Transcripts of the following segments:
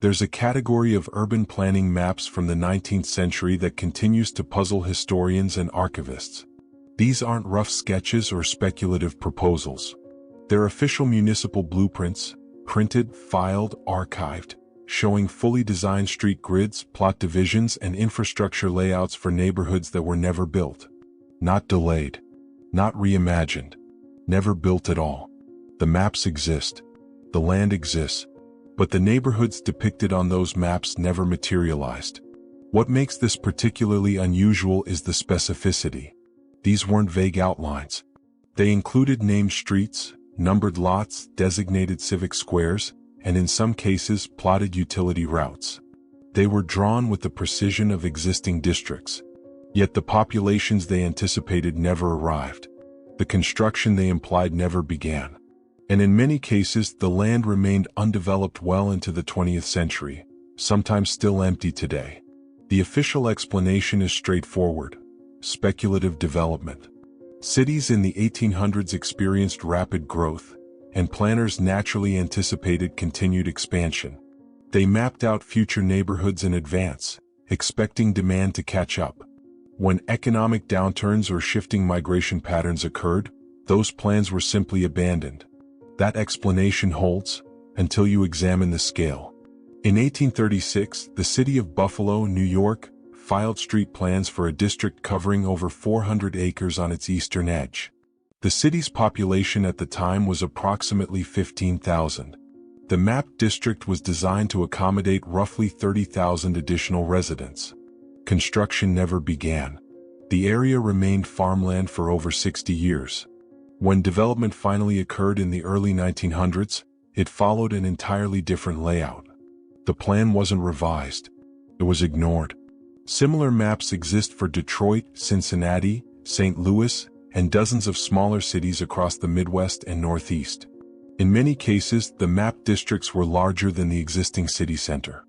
There's a category of urban planning maps from the 19th century that continues to puzzle historians and archivists. These aren't rough sketches or speculative proposals. They're official municipal blueprints, printed, filed, archived, showing fully designed street grids, plot divisions, and infrastructure layouts for neighborhoods that were never built. Not delayed. Not reimagined. Never built at all. The maps exist. The land exists. But the neighborhoods depicted on those maps never materialized. What makes this particularly unusual is the specificity. These weren't vague outlines. They included named streets, numbered lots, designated civic squares, and in some cases, plotted utility routes. They were drawn with the precision of existing districts. Yet the populations they anticipated never arrived. The construction they implied never began. And in many cases, the land remained undeveloped well into the 20th century, sometimes still empty today. The official explanation is straightforward: speculative development. Cities in the 1800s experienced rapid growth, and planners naturally anticipated continued expansion. They mapped out future neighborhoods in advance, expecting demand to catch up. When economic downturns or shifting migration patterns occurred, those plans were simply abandoned. That explanation holds until you examine the scale. In 1836, the city of Buffalo, New York, filed street plans for a district covering over 400 acres on its eastern edge. The city's population at the time was approximately 15,000. The mapped district was designed to accommodate roughly 30,000 additional residents. Construction never began. The area remained farmland for over 60 years. When development finally occurred in the early 1900s, it followed an entirely different layout. The plan wasn't revised. It was ignored. Similar maps exist for Detroit, Cincinnati, St. Louis, and dozens of smaller cities across the Midwest and Northeast. In many cases, the mapped districts were larger than the existing city center.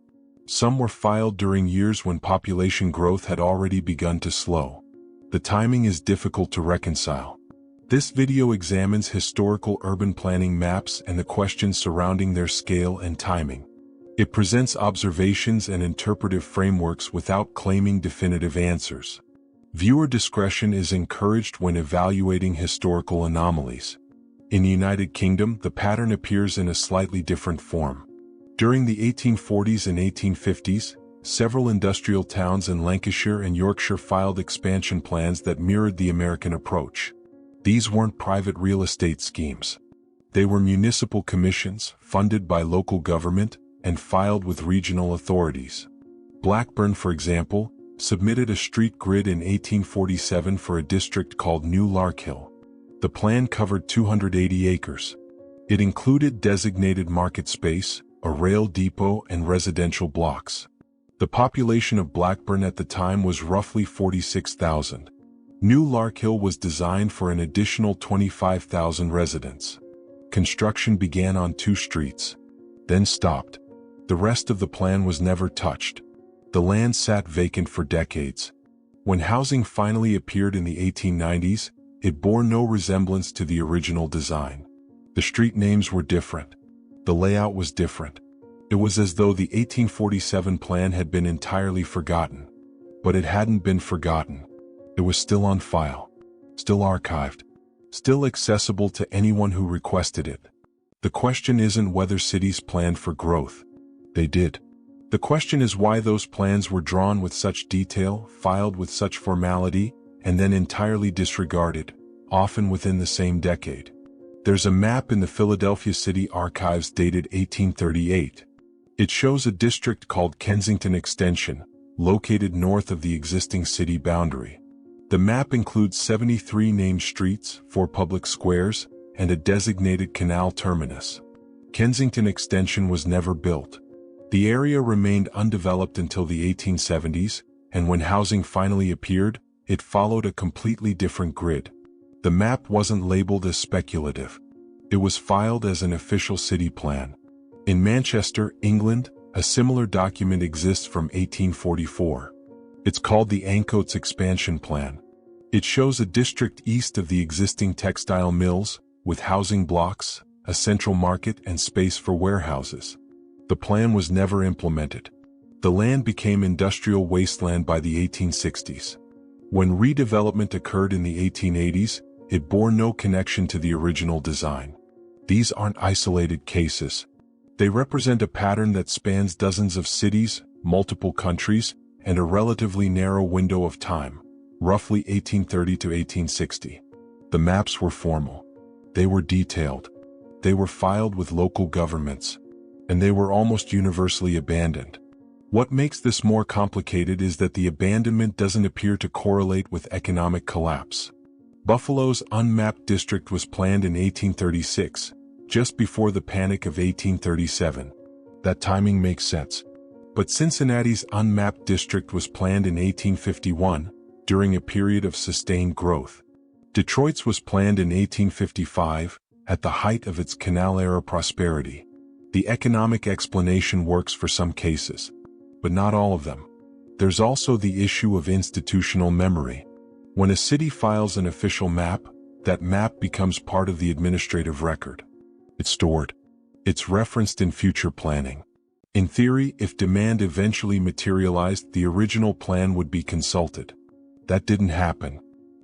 Some were filed during years when population growth had already begun to slow. The timing is difficult to reconcile. This video examines historical urban planning maps and the questions surrounding their scale and timing. It presents observations and interpretive frameworks without claiming definitive answers. Viewer discretion is encouraged when evaluating historical anomalies. In the United Kingdom, the pattern appears in a slightly different form. During the 1840s and 1850s, several industrial towns in Lancashire and Yorkshire filed expansion plans that mirrored the American approach. These weren't private real estate schemes. They were municipal commissions, funded by local government, and filed with regional authorities. Blackburn, for example, submitted a street grid in 1847 for a district called New Larkhill. The plan covered 280 acres. It included designated market space, a rail depot, and residential blocks. The population of Blackburn at the time was roughly 46,000. New Larkhill was designed for an additional 25,000 residents. Construction began on 2 streets, then stopped. The rest of the plan was never touched. The land sat vacant for decades. When housing finally appeared in the 1890s, it bore no resemblance to the original design. The street names were different. The layout was different. It was as though the 1847 plan had been entirely forgotten. But it hadn't been forgotten. It was still on file, still archived, still accessible to anyone who requested it. The question isn't whether cities planned for growth. They did. The question is why those plans were drawn with such detail, filed with such formality, and then entirely disregarded, often within the same decade. There's a map in the Philadelphia City Archives dated 1838. It shows a district called Kensington Extension, located north of the existing city boundary. The map includes 73 named streets, 4 public squares, and a designated canal terminus. Kensington Extension was never built. The area remained undeveloped until the 1870s, and when housing finally appeared, it followed a completely different grid. The map wasn't labeled as speculative. It was filed as an official city plan. In Manchester, England, a similar document exists from 1844. It's called the Ancoats Expansion Plan. It shows a district east of the existing textile mills, with housing blocks, a central market, and space for warehouses. The plan was never implemented. The land became industrial wasteland by the 1860s. When redevelopment occurred in the 1880s, it bore no connection to the original design. These aren't isolated cases. They represent a pattern that spans dozens of cities, multiple countries, and a relatively narrow window of time, roughly 1830 to 1860. The maps were formal. They were detailed. They were filed with local governments. And they were almost universally abandoned. What makes this more complicated is that the abandonment doesn't appear to correlate with economic collapse. Buffalo's unmapped district was planned in 1836, just before the Panic of 1837. That timing makes sense. But Cincinnati's unmapped district was planned in 1851, during a period of sustained growth. Detroit's was planned in 1855, at the height of its canal-era prosperity. The economic explanation works for some cases, but not all of them. There's also the issue of institutional memory. When a city files an official map, that map becomes part of the administrative record. It's stored. It's referenced in future planning. In theory, if demand eventually materialized, the original plan would be consulted. That didn't happen.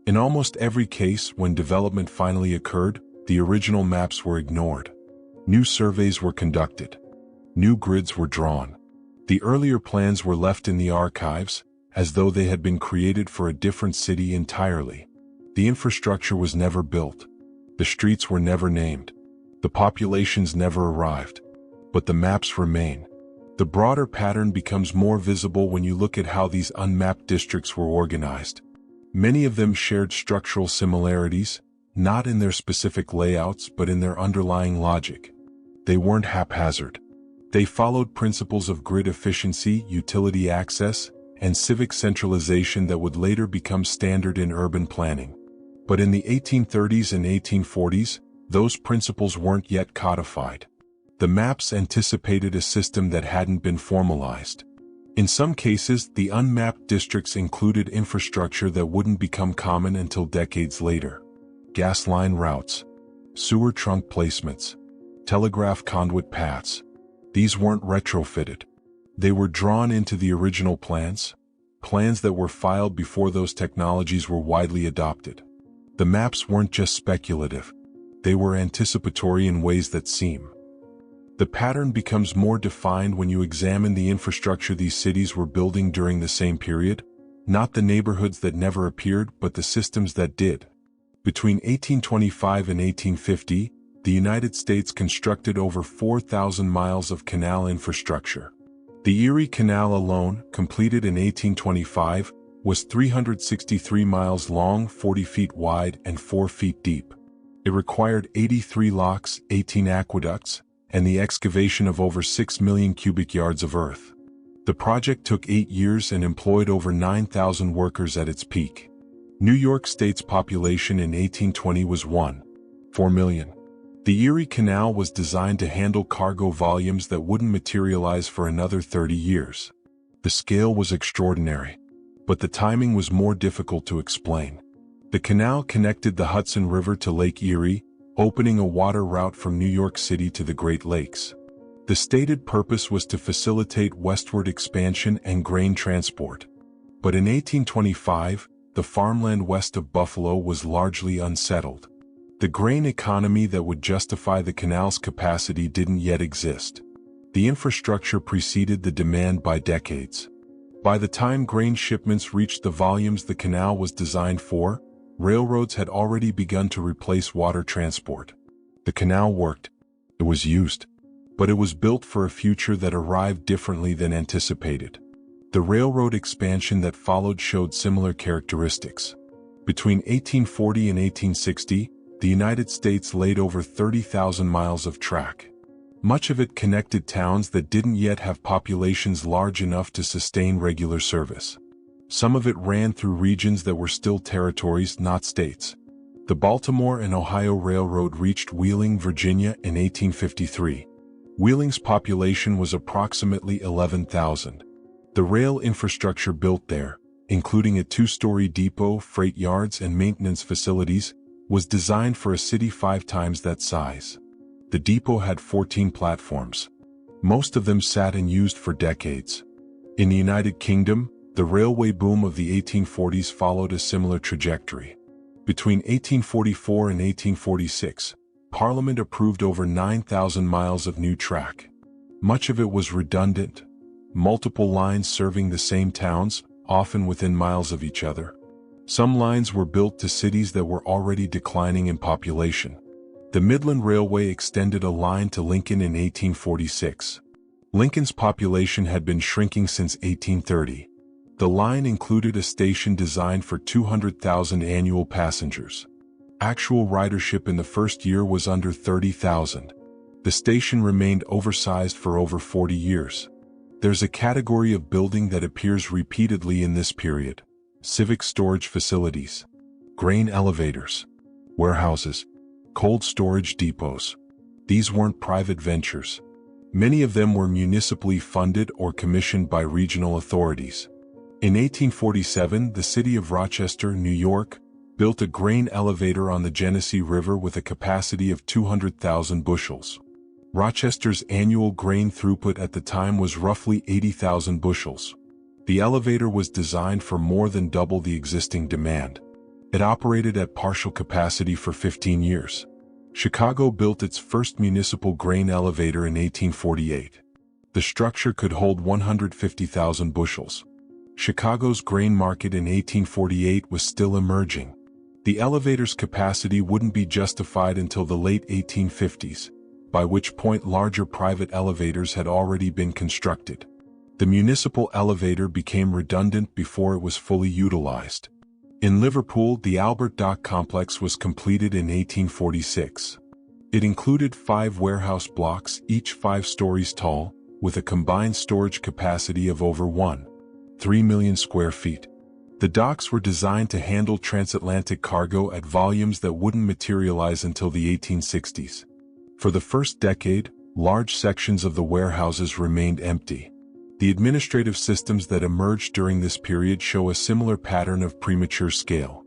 In almost every case, when development finally occurred, the original maps were ignored. New surveys were conducted. New grids were drawn. The earlier plans were left in the archives, as though they had been created for a different city entirely. The infrastructure was never built. The streets were never named. The populations never arrived. But the maps remain. The broader pattern becomes more visible when you look at how these unmapped districts were organized. Many of them shared structural similarities, not in their specific layouts but in their underlying logic. They weren't haphazard. They followed principles of grid efficiency, utility access, and civic centralization that would later become standard in urban planning. But in the 1830s and 1840s, those principles weren't yet codified. The maps anticipated a system that hadn't been formalized. In some cases, the unmapped districts included infrastructure that wouldn't become common until decades later. Gas line routes, sewer trunk placements, telegraph conduit paths. These weren't retrofitted. They were drawn into the original plans that were filed before those technologies were widely adopted. The maps weren't just speculative. They were anticipatory in ways that seem. The pattern becomes more defined when you examine the infrastructure these cities were building during the same period, not the neighborhoods that never appeared, but the systems that did. Between 1825 and 1850, the United States constructed over 4,000 miles of canal infrastructure. The Erie Canal alone, completed in 1825, was 363 miles long, 40 feet wide, and 4 feet deep. It required 83 locks, 18 aqueducts, and the excavation of over 6 million cubic yards of earth. The project took 8 years and employed over 9,000 workers at its peak. New York State's population in 1820 was 1.4 million. The Erie Canal was designed to handle cargo volumes that wouldn't materialize for another 30 years. The scale was extraordinary, but the timing was more difficult to explain. The canal connected the Hudson River to Lake Erie, opening a water route from New York City to the Great Lakes. The stated purpose was to facilitate westward expansion and grain transport. But in 1825, the farmland west of Buffalo was largely unsettled. The grain economy that would justify the canal's capacity didn't yet exist. The infrastructure preceded the demand by decades. By the time grain shipments reached the volumes the canal was designed for, railroads had already begun to replace water transport. The canal worked. It was used. But it was built for a future that arrived differently than anticipated. The railroad expansion that followed showed similar characteristics. Between 1840 and 1860, the United States laid over 30,000 miles of track. Much of it connected towns that didn't yet have populations large enough to sustain regular service. Some of it ran through regions that were still territories, not states. The Baltimore and Ohio Railroad reached Wheeling, Virginia in 1853. Wheeling's population was approximately 11,000. The rail infrastructure built there, including a 2-story depot, freight yards, and maintenance facilities, was designed for a city 5 times that size. The depot had 14 platforms. Most of them sat unused for decades. In the United Kingdom, the railway boom of the 1840s followed a similar trajectory. Between 1844 and 1846, Parliament approved over 9,000 miles of new track. Much of it was redundant, multiple lines serving the same towns, often within miles of each other. Some lines were built to cities that were already declining in population. The Midland Railway extended a line to Lincoln in 1846. Lincoln's population had been shrinking since 1830. The line included a station designed for 200,000 annual passengers. Actual ridership in the first year was under 30,000. The station remained oversized for over 40 years. There's a category of building that appears repeatedly in this period: civic storage facilities, grain elevators, warehouses, cold storage depots. These weren't private ventures. Many of them were municipally funded or commissioned by regional authorities. In 1847, the city of Rochester, New York, built a grain elevator on the Genesee River with a capacity of 200,000 bushels. Rochester's annual grain throughput at the time was roughly 80,000 bushels. The elevator was designed for more than double the existing demand. It operated at partial capacity for 15 years. Chicago built its first municipal grain elevator in 1848. The structure could hold 150,000 bushels. Chicago's grain market in 1848 was still emerging. The elevator's capacity wouldn't be justified until the late 1850s, by which point larger private elevators had already been constructed. The municipal elevator became redundant before it was fully utilized. In Liverpool, the Albert Dock complex was completed in 1846. It included 5 warehouse blocks, each 5 stories tall, with a combined storage capacity of over 1.3 million square feet. The docks were designed to handle transatlantic cargo at volumes that wouldn't materialize until the 1860s. For the first decade, large sections of the warehouses remained empty. The administrative systems that emerged during this period show a similar pattern of premature scale.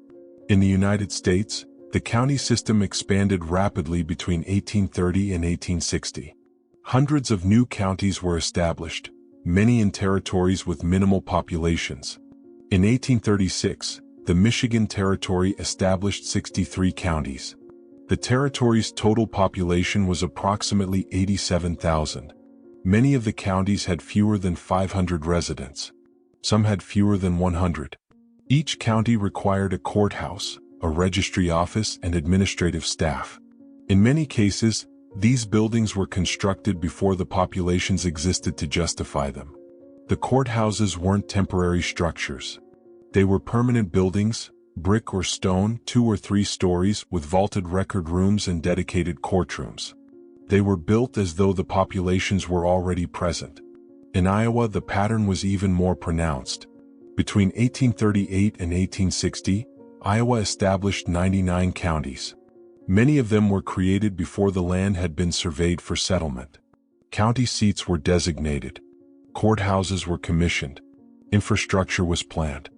In the United States, the county system expanded rapidly between 1830 and 1860. Hundreds of new counties were established, many in territories with minimal populations. In 1836, the Michigan Territory established 63 counties. The territory's total population was approximately 87,000. Many of the counties had fewer than 500 residents. Some had fewer than 100. Each county required a courthouse, a registry office, and administrative staff. In many cases, these buildings were constructed before the populations existed to justify them. The courthouses weren't temporary structures. They were permanent buildings, brick or stone, 2 or 3 stories, with vaulted record rooms and dedicated courtrooms. They were built as though the populations were already present. In Iowa, the pattern was even more pronounced. Between 1838 and 1860, Iowa established 99 counties. Many of them were created before the land had been surveyed for settlement. County seats were designated. Courthouses were commissioned. Infrastructure was planned.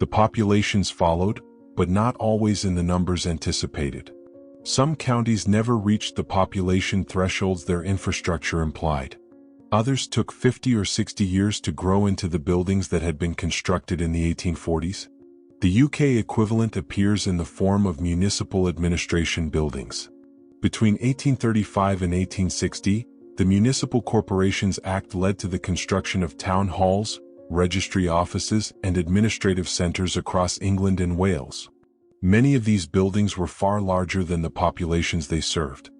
The populations followed, but not always in the numbers anticipated. Some counties never reached the population thresholds their infrastructure implied. Others took 50 or 60 years to grow into the buildings that had been constructed in the 1840s. The UK equivalent appears in the form of municipal administration buildings. Between 1835 and 1860, the Municipal Corporations Act led to the construction of town halls, registry offices, and administrative centres across England and Wales. Many of these buildings were far larger than the populations they served.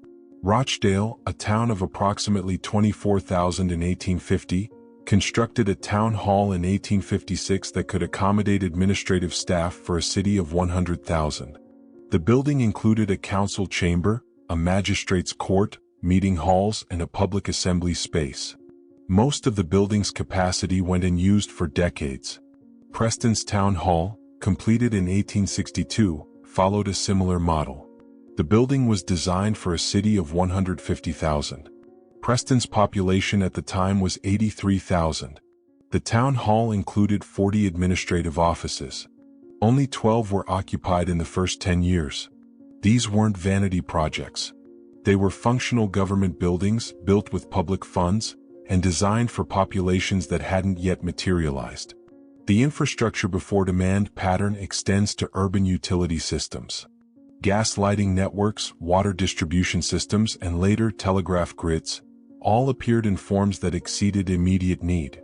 Rochdale, a town of approximately 24,000 in 1850, constructed a town hall in 1856 that could accommodate administrative staff for a city of 100,000. The building included a council chamber, a magistrate's court, meeting halls, and a public assembly space. Most of the building's capacity went unused for decades. Preston's Town Hall, completed in 1862, followed a similar model. The building was designed for a city of 150,000. Preston's population at the time was 83,000. The town hall included 40 administrative offices. Only 12 were occupied in the first 10 years. These weren't vanity projects. They were functional government buildings built with public funds, and designed for populations that hadn't yet materialized. The infrastructure before demand pattern extends to urban utility systems. Gas lighting networks, water distribution systems, and later telegraph grids all appeared in forms that exceeded immediate need.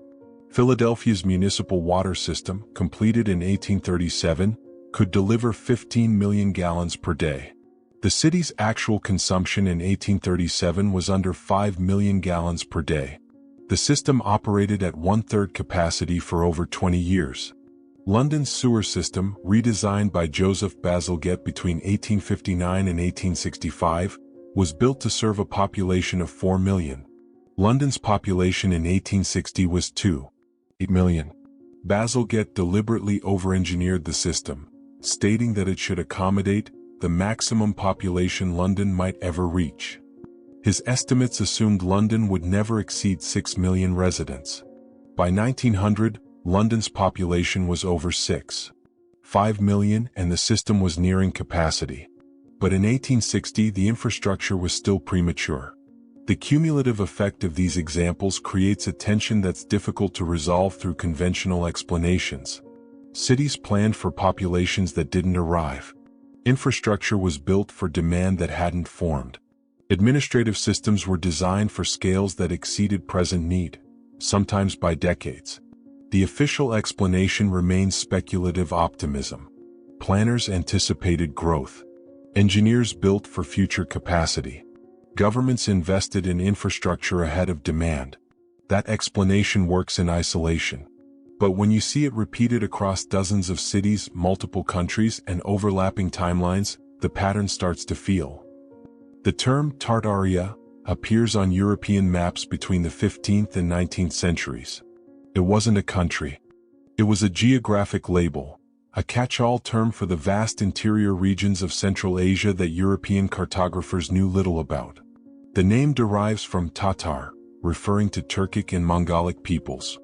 Philadelphia's municipal water system, completed in 1837, could deliver 15 million gallons per day. The city's actual consumption in 1837 was under 5 million gallons per day. The system operated at one-third capacity for over 20 years. London's sewer system, redesigned by Joseph Bazalgette between 1859 and 1865, was built to serve a population of 4 million. London's population in 1860 was 2.8 million. Bazalgette deliberately over-engineered the system, stating that it should accommodate the maximum population London might ever reach. His estimates assumed London would never exceed 6 million residents. By 1900, London's population was over 6.5 million and the system was nearing capacity. But in 1860, the infrastructure was still premature. The cumulative effect of these examples creates a tension that's difficult to resolve through conventional explanations. Cities planned for populations that didn't arrive. Infrastructure was built for demand that hadn't formed. Administrative systems were designed for scales that exceeded present need, sometimes by decades. The official explanation remains speculative optimism. Planners anticipated growth. Engineers built for future capacity. Governments invested in infrastructure ahead of demand. That explanation works in isolation. But when you see it repeated across dozens of cities, multiple countries, and overlapping timelines, the pattern starts to feel. The term Tartaria appears on European maps between the 15th and 19th centuries. It wasn't a country. It was a geographic label, a catch-all term for the vast interior regions of Central Asia that European cartographers knew little about. The name derives from Tatar, referring to Turkic and Mongolic peoples.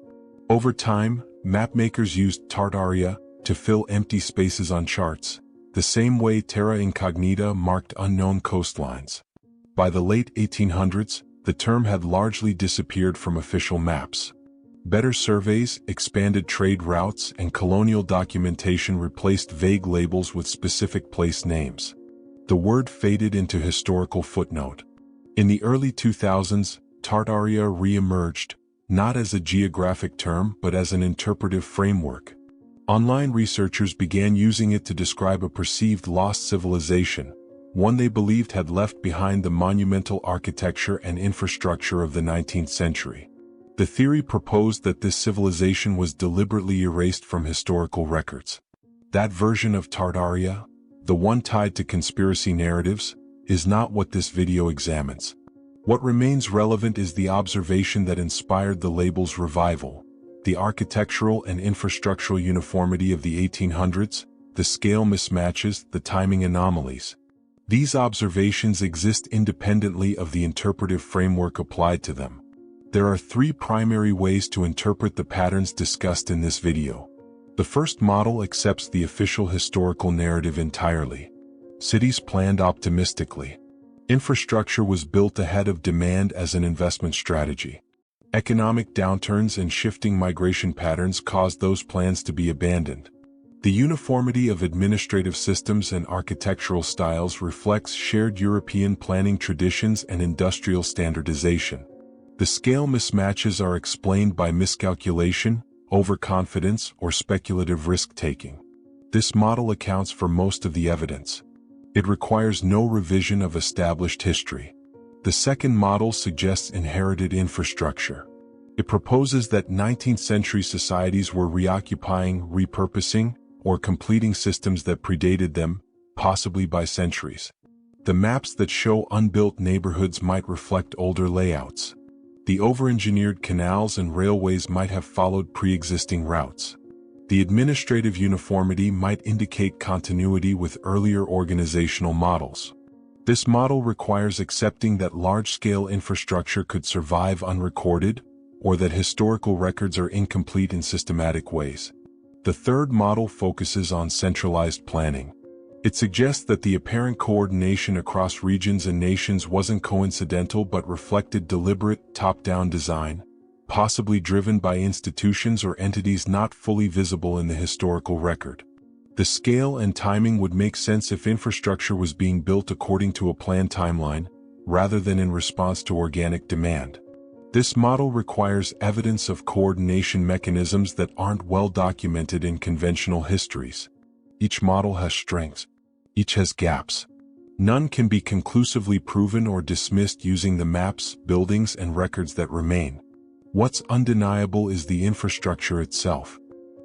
Over time, mapmakers used Tartaria to fill empty spaces on charts, the same way terra incognita marked unknown coastlines. By the late 1800s, the term had largely disappeared from official maps. Better surveys, expanded trade routes, and colonial documentation replaced vague labels with specific place names. The word faded into historical footnote. In the early 2000s, Tartaria re-emerged, not as a geographic term but as an interpretive framework. Online researchers began using it to describe a perceived lost civilization, one they believed had left behind the monumental architecture and infrastructure of the 19th century. The theory proposed that this civilization was deliberately erased from historical records. That version of Tartaria, the one tied to conspiracy narratives, is not what this video examines. What remains relevant is the observation that inspired the label's revival: the architectural and infrastructural uniformity of the 1800s, the scale mismatches, the timing anomalies. These observations exist independently of the interpretive framework applied to them. There are three primary ways to interpret the patterns discussed in this video. The first model accepts the official historical narrative entirely. Cities planned optimistically. Infrastructure was built ahead of demand as an investment strategy. Economic downturns and shifting migration patterns caused those plans to be abandoned. The uniformity of administrative systems and architectural styles reflects shared European planning traditions and industrial standardization. The scale mismatches are explained by miscalculation, overconfidence, or speculative risk-taking. This model accounts for most of the evidence. It requires no revision of established history. The second model suggests inherited infrastructure. It proposes that 19th century societies were reoccupying, repurposing, or completing systems that predated them, possibly by centuries. The maps that show unbuilt neighborhoods might reflect older layouts. The over-engineered canals and railways might have followed pre-existing routes. The administrative uniformity might indicate continuity with earlier organizational models. This model requires accepting that large-scale infrastructure could survive unrecorded, or that historical records are incomplete in systematic ways. The third model focuses on centralized planning. It suggests that the apparent coordination across regions and nations wasn't coincidental but reflected deliberate, top-down design, possibly driven by institutions or entities not fully visible in the historical record. The scale and timing would make sense if infrastructure was being built according to a planned timeline, rather than in response to organic demand. This model requires evidence of coordination mechanisms that aren't well documented in conventional histories. Each model has strengths. Each has gaps. None can be conclusively proven or dismissed using the maps, buildings, and records that remain. What's undeniable is the infrastructure itself.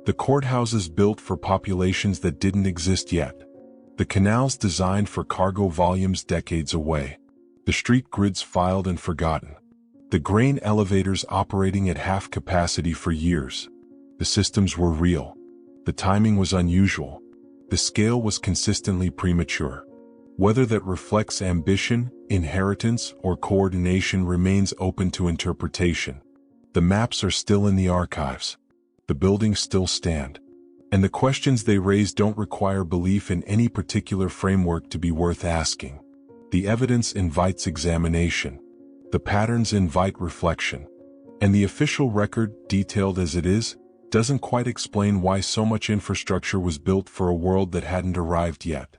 The courthouses built for populations that didn't exist yet. The canals designed for cargo volumes decades away. The street grids filed and forgotten. The grain elevators operating at half capacity for years. The systems were real. The timing was unusual. The scale was consistently premature. Whether that reflects ambition, inheritance, or coordination remains open to interpretation. The maps are still in the archives. The buildings still stand. And the questions they raise don't require belief in any particular framework to be worth asking. The evidence invites examination. The patterns invite reflection. And the official record, detailed as it is, doesn't quite explain why so much infrastructure was built for a world that hadn't arrived yet.